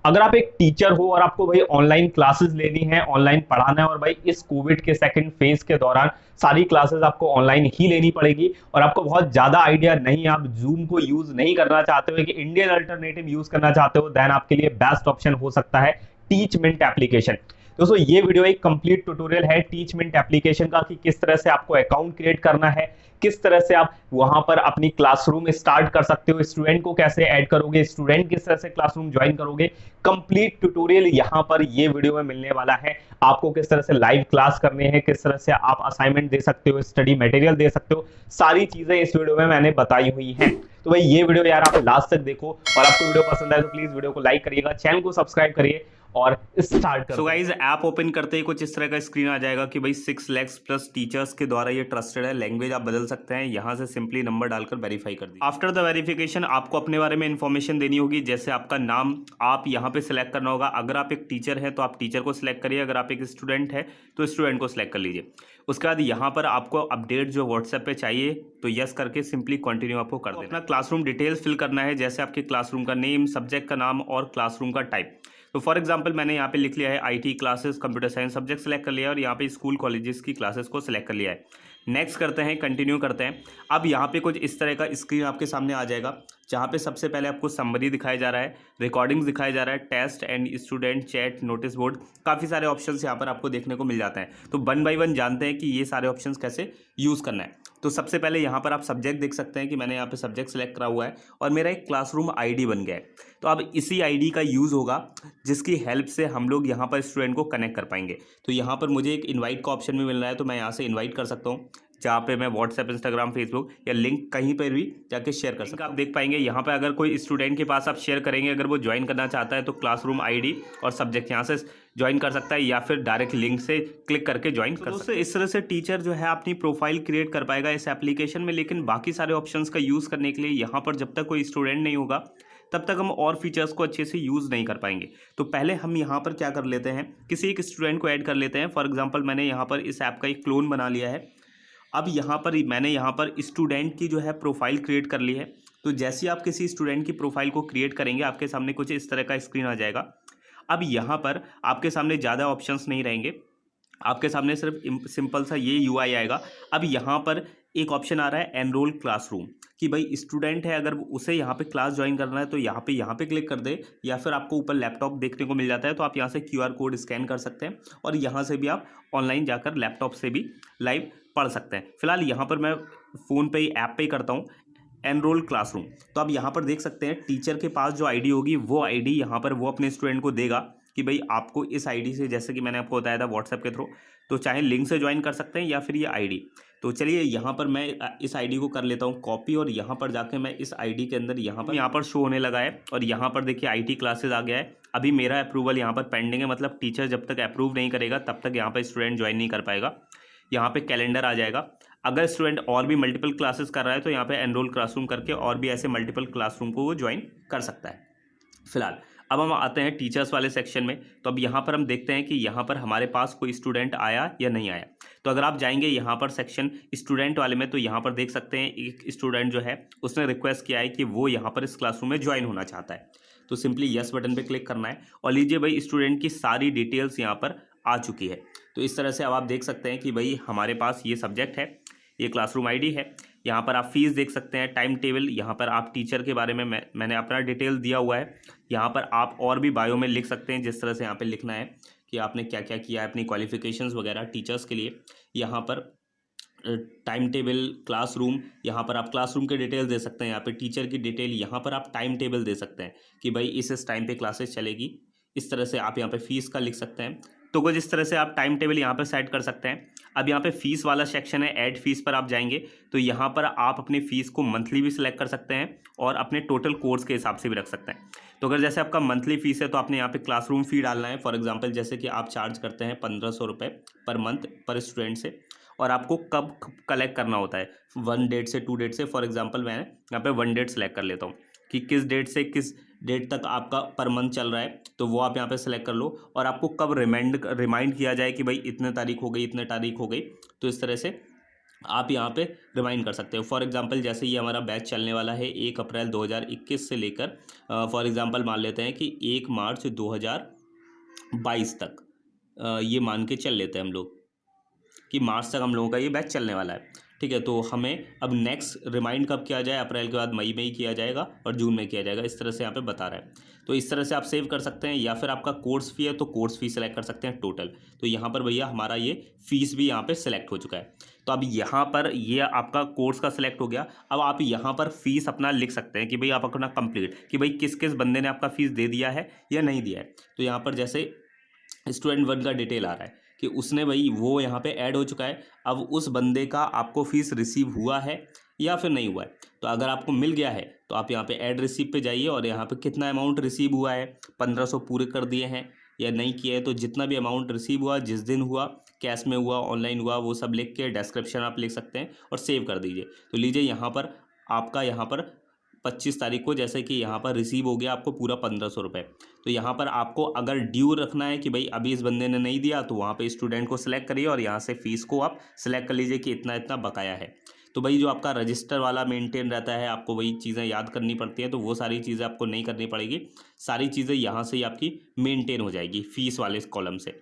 अगर आप एक टीचर हो और आपको भाई ऑनलाइन क्लासेस लेनी है, ऑनलाइन पढ़ाना है, और भाई इस कोविड के सेकंड फेज के दौरान सारी क्लासेस आपको ऑनलाइन ही लेनी पड़ेगी, और आपको बहुत ज्यादा आइडिया नहीं, आप जूम को यूज नहीं करना चाहते हो, कि इंडियन अल्टरनेटिव यूज करना चाहते हो, देन आपके लिए बेस्ट ऑप्शन हो सकता है टीचमेंट एप्लीकेशन। दोस्तों ये वीडियो एक कंप्लीट ट्यूटोरियल है टीचमेंट एप्लीकेशन का, कि किस तरह से आपको अकाउंट क्रिएट करना है, किस तरह से आप वहां पर अपनी क्लासरूम स्टार्ट कर सकते हो, स्टूडेंट को कैसे ऐड करोगे, स्टूडेंट किस तरह से क्लासरूम ज्वाइन करोगे। कंप्लीट ट्यूटोरियल यहां पर ये वीडियो में मिलने वाला है। आपको किस तरह से लाइव क्लास करने हैं, किस तरह से आप असाइनमेंट दे सकते हो, स्टडी मटेरियल दे सकते हो, सारी चीजें इस वीडियो में मैंने बताई हुई हैं। तो भाई ये वीडियो यार आप लास्ट तक देखो, और आपको वीडियो पसंद आए तो प्लीज वीडियो को लाइक करिएगा, चैनल को सब्सक्राइब करिए और स्टार्ट करो। सो गाइज ऐप ओपन करते ही कुछ इस तरह का स्क्रीन आ जाएगा कि भाई 6 लाख प्लस टीचर्स के द्वारा ये ट्रस्टेड है। लैंग्वेज आप बदल सकते हैं, यहाँ से सिंपली नंबर डालकर वेरीफाई कर दीजिए। आफ्टर द वेरिफिकेशन आपको अपने बारे में इन्फॉर्मेशन देनी होगी, जैसे आपका नाम आप यहाँ पे सिलेक्ट करना होगा। अगर आप एक टीचर हैं तो आप टीचर को सिलेक्ट करिए, अगर आप एक स्टूडेंट है तो स्टूडेंट को सिलेक्ट कर लीजिए। उसके बाद यहाँ पर आपको अपडेट जो व्हाट्सएप पे चाहिए तो यस करके सिंपली कंटिन्यू आपको कर देना। अपना क्लासरूम डिटेल्स फिल करना है, जैसे आपके क्लासरूम का नेम, सब्जेक्ट का नाम और क्लासरूम का टाइप। तो फॉर एग्जांपल मैंने यहाँ पे लिख लिया है IT classes, computer science subject select कर लिया है, और यहाँ पे स्कूल कॉलेजेस की क्लासेस को सिलेक्ट कर लिया है। नेक्स्ट करते हैं, कंटिन्यू करते हैं। अब यहाँ पे कुछ इस तरह का स्क्रीन आपके सामने आ जाएगा, जहाँ पे सबसे पहले आपको समरी दिखाया जा रहा है, रिकॉर्डिंग्स दिखाया जा रहा है, test and student chat, notice board, काफ़ी सारे ऑप्शंस यहाँ पर आपको देखने को मिल जाते हैं। तो वन बाय वन जानते हैं कि ये सारे ऑप्शंस कैसे यूज़ करना है। तो सबसे पहले यहाँ पर आप सब्जेक्ट देख सकते हैं कि मैंने यहाँ पे सब्जेक्ट सेलेक्ट करा हुआ है और मेरा एक क्लासरूम आईडी बन गया है। तो अब इसी आईडी का यूज़ होगा, जिसकी हेल्प से हम लोग यहाँ पर स्टूडेंट को कनेक्ट कर पाएंगे। तो यहाँ पर मुझे एक इनवाइट का ऑप्शन भी मिल रहा है, तो मैं यहाँ से इनवाइट कर सकता हूँ, जहाँ पे मैं व्हाट्सएप, इंस्टाग्राम, फेसबुक या लिंक कहीं पर भी जाके शेयर कर सकता हूँ। आप देख पाएंगे यहाँ पे अगर कोई स्टूडेंट के पास आप शेयर करेंगे, अगर वो ज्वाइन करना चाहता है तो क्लासरूम आईडी और सब्जेक्ट यहाँ से ज्वाइन कर सकता है, या फिर डायरेक्ट लिंक से क्लिक करके ज्वाइन कर सकता है। इस तरह से टीचर जो है अपनी प्रोफाइल क्रिएट कर पाएगा इस एप्लीकेशन में। लेकिन बाकी सारे ऑप्शंस का यूज़ करने के लिए यहाँ पर जब तक कोई स्टूडेंट नहीं होगा तब तक हम और फीचर्स को अच्छे से यूज़ नहीं कर पाएंगे। तो पहले हम यहाँ पर क्या कर लेते हैं, किसी एक स्टूडेंट को ऐड कर लेते हैं। फॉर एग्जांपल मैंने यहाँ पर इस ऐप का एक क्लोन बना लिया है। अब यहाँ पर मैंने यहाँ पर स्टूडेंट की जो है प्रोफाइल क्रिएट कर ली है। तो जैसे आप किसी स्टूडेंट की प्रोफाइल को क्रिएट करेंगे, आपके सामने कुछ इस तरह का स्क्रीन आ जाएगा। अब यहाँ पर आपके सामने ज़्यादा ऑप्शंस नहीं रहेंगे, आपके सामने सिर्फ सिंपल सा ये यूआई आएगा। अब यहाँ पर एक ऑप्शन आ रहा है एनरोल क्लासरूम, कि भाई स्टूडेंट है, अगर उसे यहाँ पे क्लास ज्वाइन करना है तो यहाँ पे क्लिक कर दे, या फिर आपको ऊपर लैपटॉप देखने को मिल जाता है तो आप यहाँ से क्यूआर कोड स्कैन कर सकते हैं, और यहाँ से भी आप ऑनलाइन जाकर लैपटॉप से भी लाइव पढ़ सकते हैं। फिलहाल यहाँ पर मैं फ़ोन पे ही ऐप पे ही करता हूँ एनरोल क्लासरूम। तो आप यहाँ पर देख सकते हैं टीचर के पास जो आईडी होगी वो आईडी यहाँ पर वो अपने स्टूडेंट को देगा, कि भाई आपको इस आईडी से, जैसे कि मैंने आपको बताया था व्हाट्सएप के थ्रू, तो चाहे लिंक से ज्वाइन कर सकते हैं या फिर ये आईडी। तो चलिए यहाँ पर मैं इस आईडी को कर लेता हूँ कॉपी, और यहाँ पर जाके मैं इस आईडी के अंदर यहाँ पर शो होने लगा है, और यहाँ पर देखिए आईटी क्लासेस आ गया है। अभी मेरा अप्रूवल यहाँ पर पेंडिंग है, मतलब टीचर जब तक अप्रूव नहीं करेगा तब तक यहाँ पर स्टूडेंट ज्वाइन नहीं कर पाएगा। यहाँ पे कैलेंडर आ जाएगा। अगर स्टूडेंट और भी मल्टीपल क्लासेस कर रहा है तो यहाँ पे एनरोल क्लासरूम करके और भी ऐसे मल्टीपल क्लासरूम को वो ज्वाइन कर सकता है। फिलहाल अब हम आते हैं टीचर्स वाले सेक्शन में। तो अब यहाँ पर हम देखते हैं कि यहाँ पर हमारे पास कोई स्टूडेंट आया या नहीं आया। तो अगर आप जाएंगे यहाँ पर सेक्शन स्टूडेंट वाले में, तो यहाँ पर देख सकते हैं एक स्टूडेंट जो है उसने रिक्वेस्ट किया है कि वो यहाँ पर इस क्लासरूम में ज्वाइन होना चाहता है। तो सिंपली यस बटन पे क्लिक करना है, और लीजिए भाई स्टूडेंट की सारी डिटेल्स यहाँ पर आ चुकी है। तो इस तरह से अब आप देख सकते हैं कि भाई हमारे पास ये सब्जेक्ट है, ये क्लासरूम आईडी है। यहाँ पर आप फीस देख सकते हैं, टाइम टेबल, यहाँ पर आप टीचर के बारे में मैंने अपना डिटेल दिया हुआ है। यहाँ पर आप और भी बायो में लिख सकते हैं, जिस तरह से यहाँ पे लिखना है कि आपने क्या क्या किया है, अपनी क्वालिफिकेशंस वगैरह टीचर्स के लिए। यहाँ पर टाइम टेबल, क्लासरूम, यहाँ पर आप क्लासरूम के डिटेल दे सकते हैं, यहाँ पे टीचर की डिटेल, यहाँ पर आप टाइम टेबल दे सकते हैं कि भाई इस टाइम पे क्लासेस चलेगी। इस तरह से आप यहाँ पे फीस का लिख सकते हैं। तो कुछ इस तरह से आप टाइम टेबल यहाँ पर सेट कर सकते हैं। अब यहाँ पे फीस वाला सेक्शन है, ऐड फीस पर आप जाएंगे तो यहाँ पर आप अपनी फीस को मंथली भी सिलेक्ट कर सकते हैं और अपने टोटल कोर्स के हिसाब से भी रख सकते हैं। तो अगर जैसे आपका मंथली फीस है तो आपने यहाँ पे क्लासरूम फी डालना है। फॉर एग्जांपल जैसे कि आप चार्ज करते हैं 1500 रुपये पर मंथ पर स्टूडेंट से, और आपको कब कलेक्ट करना होता है, 1 डेट से 2 डेट से। फॉर एग्जांपल मैं यहाँ पे 1 डेट सेलेक्ट कर लेता हूँ कि किस डेट से किस डेट तक आपका पर मंथ चल रहा है, तो वो आप यहाँ पे सेलेक्ट कर लो, और आपको कब रिमाइंड किया जाए कि भाई इतने तारीख हो गई, इतने तारीख हो गई। तो इस तरह से आप यहाँ पे रिमाइंड कर सकते हो। फॉर एग्जांपल जैसे ये हमारा बैच चलने वाला है 1 अप्रैल 2021 से लेकर फॉर एग्जांपल मान लेते हैं कि 1 मार्च 2022 तक, ये मान के चल लेते हैं हम लोग कि मार्च तक हम लोगों का ये बैच चलने वाला है। ठीक है, तो हमें अब नेक्स्ट रिमाइंड कब किया जाए, अप्रैल के बाद मई में ही किया जाएगा और जून में किया जाएगा, इस तरह से यहाँ पे बता रहा है। तो इस तरह से आप सेव कर सकते हैं, या फिर आपका कोर्स फी है तो कोर्स फी सेलेक्ट कर सकते हैं टोटल। तो यहाँ पर भैया हमारा ये फीस भी यहाँ पे सिलेक्ट हो चुका है। तो अब यहाँ पर ये आपका कोर्स का सिलेक्ट हो गया। अब आप यहाँ पर फीस अपना लिख सकते हैं कि भाई आप अपना कंप्लीट कि भाई किस किस बंदे ने आपका फीस दे दिया है या नहीं दिया है। तो यहाँ पर जैसे स्टूडेंट 1 का डिटेल आ रहा है कि उसने भाई वो यहाँ पे ऐड हो चुका है। अब उस बंदे का आपको फीस रिसीव हुआ है या फिर नहीं हुआ है। तो अगर आपको मिल गया है तो आप यहाँ पे ऐड रिसीव पे जाइए और यहाँ पे कितना अमाउंट रिसीव हुआ है, 1500 पूरे कर दिए हैं या नहीं किए हैं, तो जितना भी अमाउंट रिसीव हुआ, जिस दिन हुआ, कैश में हुआ, ऑनलाइन हुआ, वो सब लिख के डिस्क्रिप्शन आप लिख सकते हैं और सेव कर दीजिए। तो लीजिए यहाँ पर आपका यहाँ पर 25 तारीख को जैसे कि यहाँ पर रिसीव हो गया आपको पूरा 1500 रुपये। तो यहाँ पर आपको अगर ड्यू रखना है कि भाई अभी इस बंदे ने नहीं दिया, तो वहाँ पे स्टूडेंट को सिलेक्ट करिए और यहाँ से फ़ीस को आप सिलेक्ट कर लीजिए कि इतना इतना बकाया है। तो भाई जो आपका रजिस्टर वाला मेंटेन रहता है, आपको वही चीज़ें याद करनी पड़ती हैं, तो वो सारी चीज़ें आपको नहीं करनी पड़ेगी। सारी चीज़ें यहाँ से ही आपकी मेनटेन हो जाएगी फ़ीस वाले कॉलम से।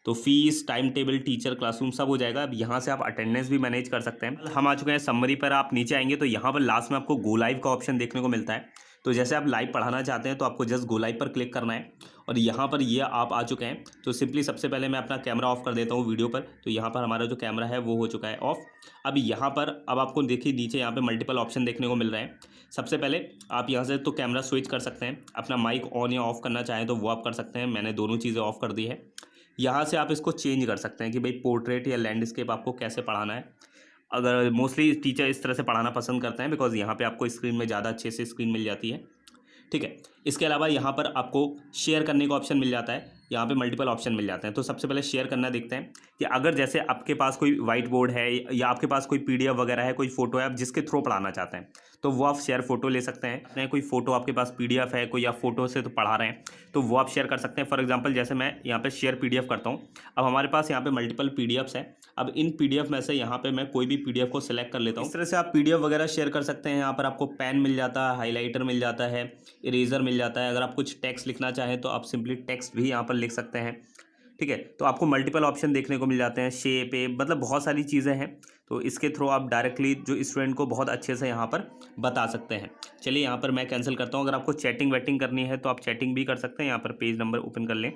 तो fees, time table, teacher, classroom सब हो जाएगा। अब यहाँ से आप अटेंडेंस भी मैनेज कर सकते हैं। हम आ चुके हैं समरी पर। आप नीचे आएंगे तो यहाँ पर लास्ट में आपको गो लाइव का ऑप्शन देखने को मिलता है। तो जैसे आप लाइव पढ़ाना चाहते हैं तो आपको जस्ट गो लाइव पर क्लिक करना है और यहाँ पर ये आप आ चुके हैं। तो सिंपली सबसे पहले मैं अपना कैमरा ऑफ कर देता हूँ वीडियो पर। तो यहाँ पर हमारा जो कैमरा है वो हो चुका है ऑफ। अब यहाँ पर अब आपको देखिए नीचे यहाँ पे मल्टीपल ऑप्शन देखने को मिल रहे हैं। सबसे पहले आप यहाँ से तो कैमरा स्विच कर सकते हैं, अपना माइक ऑन या ऑफ करना चाहें तो वो आप कर सकते हैं। मैंने दोनों चीज़ें ऑफ कर दी है। यहाँ से आप इसको चेंज कर सकते हैं कि भाई पोर्ट्रेट या लैंडस्केप आपको कैसे पढ़ाना है। अगर मोस्टली टीचर इस तरह से पढ़ाना पसंद करते हैं बिकॉज यहाँ पे आपको स्क्रीन में ज़्यादा अच्छे से स्क्रीन मिल जाती है। ठीक है, इसके अलावा यहाँ पर आपको शेयर करने का ऑप्शन मिल जाता है। यहाँ पे मल्टीपल ऑप्शन मिल जाते हैं। तो सबसे पहले शेयर करना देखते हैं कि अगर जैसे आपके पास कोई वाइट बोर्ड है या आपके पास कोई पीडीएफ वगैरह है, कोई फोटो है आप जिसके थ्रू पढ़ाना चाहते हैं, तो वो आप शेयर फोटो ले सकते हैं। कोई फोटो आपके पास पीडीएफ है, कोई आप फोटो से तो पढ़ा रहे हैं, तो वो आप शेयर कर सकते हैं। फॉर एग्जाम्पल जैसे मैं यहाँ पे शेयर पीडीएफ करता हूँ। अब हमारे पास यहाँ पे मल्टीपल पीडीएफ्स हैं। अब इन पीडीएफ में से यहाँ पे मैं कोई भी पीडीएफ को सिलेक्ट कर लेता हूँ। इस तरह से आप पीडीएफ वगैरह शेयर कर सकते हैं। यहाँ पर आपको पेन मिल जाता है, हाईलाइटर मिल जाता है, इरेजर मिल जाता है। अगर आप कुछ टेक्स्ट लिखना चाहें तो आप सिंपली टेक्स्ट भी यहाँ पर लिख सकते हैं। ठीक है, तो आपको मल्टीपल ऑप्शन देखने को मिल जाते हैं, शेप है, मतलब बहुत सारी चीज़ें हैं। तो इसके थ्रू आप डायरेक्टली जो स्टूडेंट को बहुत अच्छे से यहाँ पर बता सकते हैं। चलिए यहाँ पर मैं कैंसिल करता हूँ। अगर आपको चैटिंग वेटिंग करनी है तो आप चैटिंग भी कर सकते हैं। यहाँ पर पेज नंबर ओपन कर लें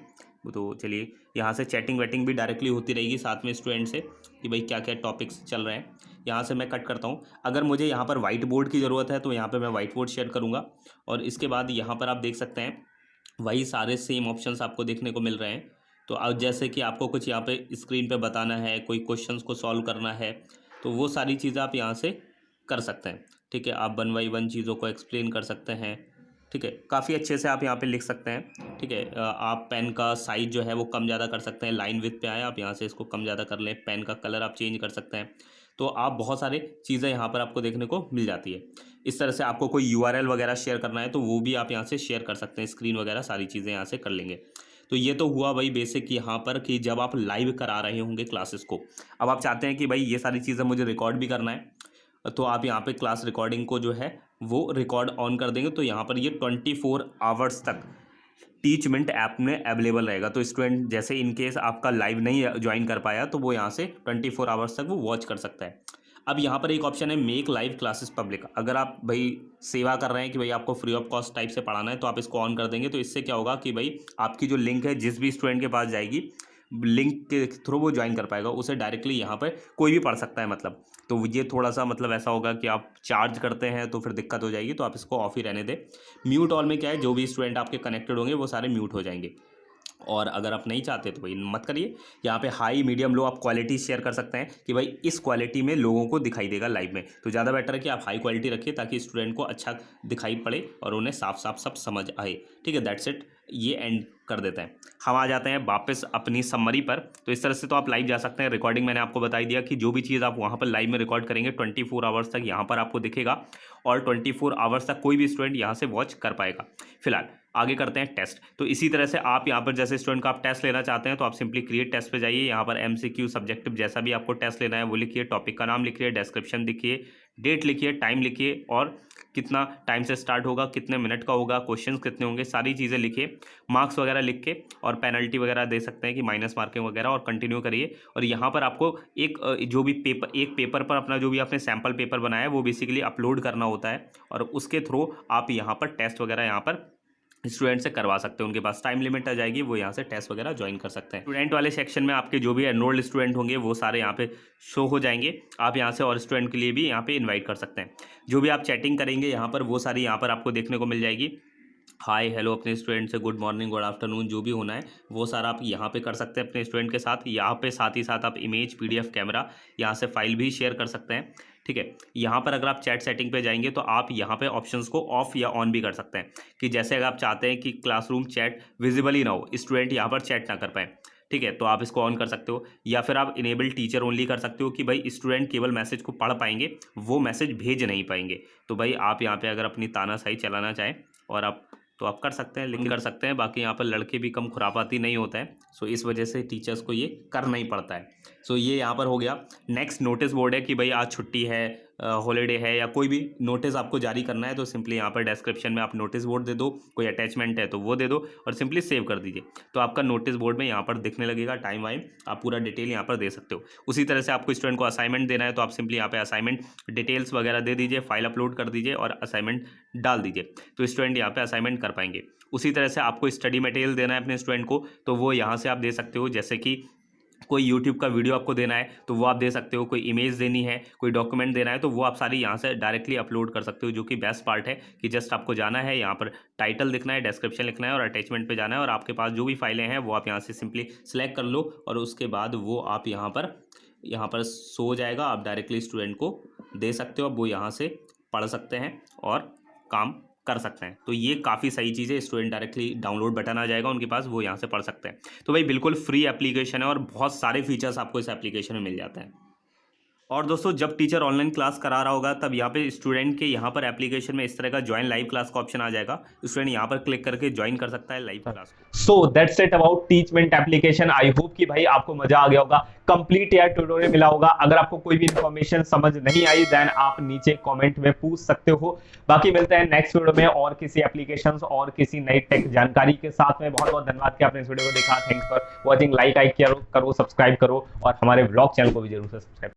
तो चलिए यहाँ से चैटिंग वेटिंग भी डायरेक्टली होती रहेगी साथ में स्टूडेंट से कि भाई क्या क्या टॉपिक्स चल रहे हैं। यहाँ से मैं कट करता हूँ। अगर मुझे यहाँ पर वाइट बोर्ड की ज़रूरत है तो यहाँ पर मैं वाइट बोर्ड शेयर करूँगा और इसके बाद यहाँ पर आप देख सकते हैं वही सारे सेम ऑप्शंस आपको देखने को मिल रहे हैं। तो अब जैसे कि आपको कुछ यहाँ पे स्क्रीन पे बताना है, कोई क्वेश्चंस को सॉल्व करना है, तो वो सारी चीज़ें आप यहाँ से कर सकते हैं। ठीक है, आप 1 बाय 1 चीज़ों को एक्सप्लेन कर सकते हैं। ठीक है, काफ़ी अच्छे से आप यहाँ पे लिख सकते हैं। ठीक है, आप पेन का साइज़ जो है वो कम ज़्यादा कर सकते हैं। लाइन विड्थ पे आए आप यहाँ से इसको कम ज़्यादा कर लें। पेन का कलर आप चेंज कर सकते हैं। तो आप बहुत सारे चीज़ें यहाँ पर आपको देखने को मिल जाती है। इस तरह से आपको कोई URL वगैरह शेयर करना है तो वो भी आप यहाँ से शेयर कर सकते हैं। स्क्रीन वगैरह सारी चीज़ें यहाँ से कर लेंगे। तो ये तो हुआ भाई बेसिक यहाँ पर कि जब आप लाइव करा रहे होंगे क्लासेस को। अब आप चाहते हैं कि भाई ये सारी चीज़ें मुझे रिकॉर्ड भी करना है, तो आप यहाँ पे क्लास रिकॉर्डिंग को जो है वो रिकॉर्ड ऑन कर देंगे। तो यहाँ पर ये 24 आवर्स तक टीचमेंट ऐप में अवेलेबल रहेगा। तो स्टूडेंट जैसे इन केस आपका लाइव नहीं ज्वाइन कर पाया तो वो यहाँ से 24 आवर्स तक वो वॉच कर सकता है। अब यहाँ पर एक ऑप्शन है मेक लाइव क्लासेस पब्लिक। अगर आप भाई सेवा कर रहे हैं कि भाई आपको फ्री ऑफ कॉस्ट टाइप से पढ़ाना है तो आप इसको ऑन कर देंगे। तो इससे क्या होगा कि भाई आपकी जो लिंक है जिस भी स्टूडेंट के पास जाएगी, लिंक के थ्रू वो ज्वाइन कर पाएगा, उसे डायरेक्टली यहाँ पर कोई भी पढ़ सकता है मतलब। तो ये थोड़ा सा मतलब ऐसा होगा कि आप चार्ज करते हैं तो फिर दिक्कत हो जाएगी, तो आप इसको ऑफ ही रहने दें। म्यूट ऑल में क्या है, जो भी स्टूडेंट आपके कनेक्टेड होंगे वो सारे म्यूट हो जाएंगे। और अगर आप नहीं चाहते तो भाई मत करिए। यहाँ पे हाई, मीडियम, लो आप क्वालिटी शेयर कर सकते हैं कि भाई इस क्वालिटी में लोगों को दिखाई देगा लाइव में। तो ज़्यादा बेटर है कि आप हाई क्वालिटी रखिए ताकि स्टूडेंट को अच्छा दिखाई पड़े और उन्हें साफ साफ सब समझ आए। ठीक है, दैट्स इट। ये एंड कर देते हैं। हम आ जाते हैं वापस अपनी समरी पर। तो इस तरह से तो आप लाइव जा सकते हैं। रिकॉर्डिंग मैंने आपको बता दिया कि जो भी चीज़ आप वहाँ पर लाइव में रिकॉर्ड करेंगे 24 आवर्स तक यहाँ पर आपको दिखेगा और 24 आवर्स तक कोई भी स्टूडेंट यहाँ से वॉच कर पाएगा। फिलहाल आगे करते हैं टेस्ट। तो इसी तरह से आप यहाँ पर जैसे स्टूडेंट का आप टेस्ट लेना चाहते हैं तो आप सिंपली क्रिएट टेस्ट पे जाइए। यहाँ पर MCQ सब्जेक्टिव जैसा भी आपको टेस्ट लेना है वो लिखिए, टॉपिक का नाम लिखिए, डिस्क्रिप्शन लिखिए, डेट लिखिए, टाइम लिखिए और कितना टाइम से स्टार्ट होगा, कितने मिनट का होगा, क्वेश्चंस कितने होंगे, सारी चीज़ें लिखिए, मार्क्स वगैरह लिख के और पेनल्टी वगैरह दे सकते हैं कि माइनस मार्किंग वगैरह, और कंटिन्यू करिए। और यहाँ पर आपको एक जो भी पेपर पर अपना जो भी आपने सैम्पल पेपर बनाया है वो बेसिकली अपलोड करना होता है और उसके थ्रू आप यहाँ पर टेस्ट वगैरह यहाँ पर स्टूडेंट से करवा सकते हैं। उनके पास टाइम लिमिट आ जाएगी, वो यहाँ से टेस्ट वगैरह ज्वाइन कर सकते हैं। स्टूडेंट वाले सेक्शन में आपके जो भी एनरोल्ड स्टूडेंट होंगे वो सारे यहाँ पे शो हो जाएंगे। आप यहाँ से और स्टूडेंट के लिए भी यहाँ पे इनवाइट कर सकते हैं। जो भी आप चैटिंग करेंगे यहाँ पर वो सारी यहाँ पर आपको देखने को मिल जाएगी। हाय हेलो अपने स्टूडेंट से, गुड मॉर्निंग गुड आफ्टरनून, जो भी होना है वो सारा आप यहाँ पे कर सकते हैं अपने स्टूडेंट के साथ। यहाँ पे साथ ही साथ आप इमेज, PDF, कैमरा यहाँ से फाइल भी शेयर कर सकते हैं। ठीक है, यहाँ पर अगर आप चैट सेटिंग पे जाएंगे तो आप यहाँ पे ऑप्शंस को ऑफ या ऑन भी कर सकते हैं कि जैसे अगर आप चाहते हैं कि क्लासरूम चैट विजिबल ही ना हो, स्टूडेंट यहाँ पर चैट ना कर पाए, ठीक है, तो आप इसको ऑन कर सकते हो। या फिर आप इनेबल टीचर ओनली कर सकते हो कि भाई स्टूडेंट केवल मैसेज को पढ़ पाएंगे, वो मैसेज भेज नहीं पाएंगे। तो भाई आप यहाँ पे अगर अपनी तानाशाही चलाना चाहें और आप तो आप कर सकते हैं, लेकिन कर सकते हैं। बाकी यहाँ पर लड़के भी कम खुरापाती नहीं होता है, सो इस वजह से टीचर्स को ये करना ही पड़ता है। सो ये यहाँ पर हो गया। नेक्स्ट नोटिस बोर्ड है कि भाई आज छुट्टी है, हॉलीडे है या कोई भी नोटिस आपको जारी करना है तो सिंपली यहाँ पर डिस्क्रिप्शन में आप नोटिस बोर्ड दे दो, कोई अटैचमेंट है तो वो दे दो और सिंपली सेव कर दीजिए। तो आपका नोटिस बोर्ड में यहाँ पर दिखने लगेगा, टाइम वाइम आप पूरा डिटेल यहाँ पर दे सकते हो। उसी तरह से आपको स्टूडेंट को असाइनमेंट देना है तो आप सिंपली यहाँ पे असाइनमेंट डिटेल्स वगैरह दे दीजिए, फाइल अपलोड कर दीजिए और असाइनमेंट डाल दीजिए, तो स्टूडेंट यहाँ पे असाइनमेंट कर पाएंगे। उसी तरह से आपको स्टडी मटेरियल देना है अपने स्टूडेंट को तो वो यहाँ से आप दे सकते हो। जैसे कि कोई YouTube का वीडियो आपको देना है तो वो आप दे सकते हो, कोई इमेज देनी है, कोई डॉक्यूमेंट देना है तो वो आप सारी यहाँ से डायरेक्टली अपलोड कर सकते हो। जो कि बेस्ट पार्ट है कि जस्ट आपको जाना है, यहाँ पर टाइटल लिखना है, डिस्क्रिप्शन लिखना है और अटैचमेंट पे जाना है और आपके पास जो भी फाइलें हैं वो आप यहाँ से सिंपली सेलेक्ट कर लो और उसके बाद वो आप यहाँ पर शो हो जाएगा। आप डायरेक्टली स्टूडेंट को दे सकते हो, अब वो यहाँ से पढ़ सकते हैं और काम कर सकते हैं। तो ये काफ़ी सही चीज़ है। स्टूडेंट डायरेक्टली डाउनलोड बटन आ जाएगा उनके पास, वो यहाँ से पढ़ सकते हैं। तो भाई बिल्कुल फ्री एप्लीकेशन है और बहुत सारे फीचर्स आपको इस एप्लीकेशन में मिल जाते हैं। और दोस्तों जब टीचर ऑनलाइन क्लास करा रहा होगा तब यहाँ पे स्टूडेंट के यहाँ पर एप्लीकेशन में इस तरह का ज्वाइन लाइव क्लास का ऑप्शन आ जाएगा। स्टूडेंट यहाँ पर क्लिक करके ज्वाइन कर सकता है लाइव क्लास को। So that's it about Teachmint application. I hope कि भाई आपको मजा आ गया होगा, कंप्लीट यार ट्यूटोरियल मिला होगा। अगर आपको कोई भी इंफॉर्मेशन समझ नहीं आई देन आप नीचे कमेंट में पूछ सकते हो। बाकी मिलते हैं नेक्स्ट वीडियो में और किसी एप्लीकेशन और किसी नई टेक जानकारी के साथ में। बहुत बहुत धन्यवाद कि आपने इस वीडियो को देखा। Thanks for watching. लाइक करो, सब्सक्राइब करो और हमारे व्लॉग चैनल को भी जरूर से सब्सक्राइब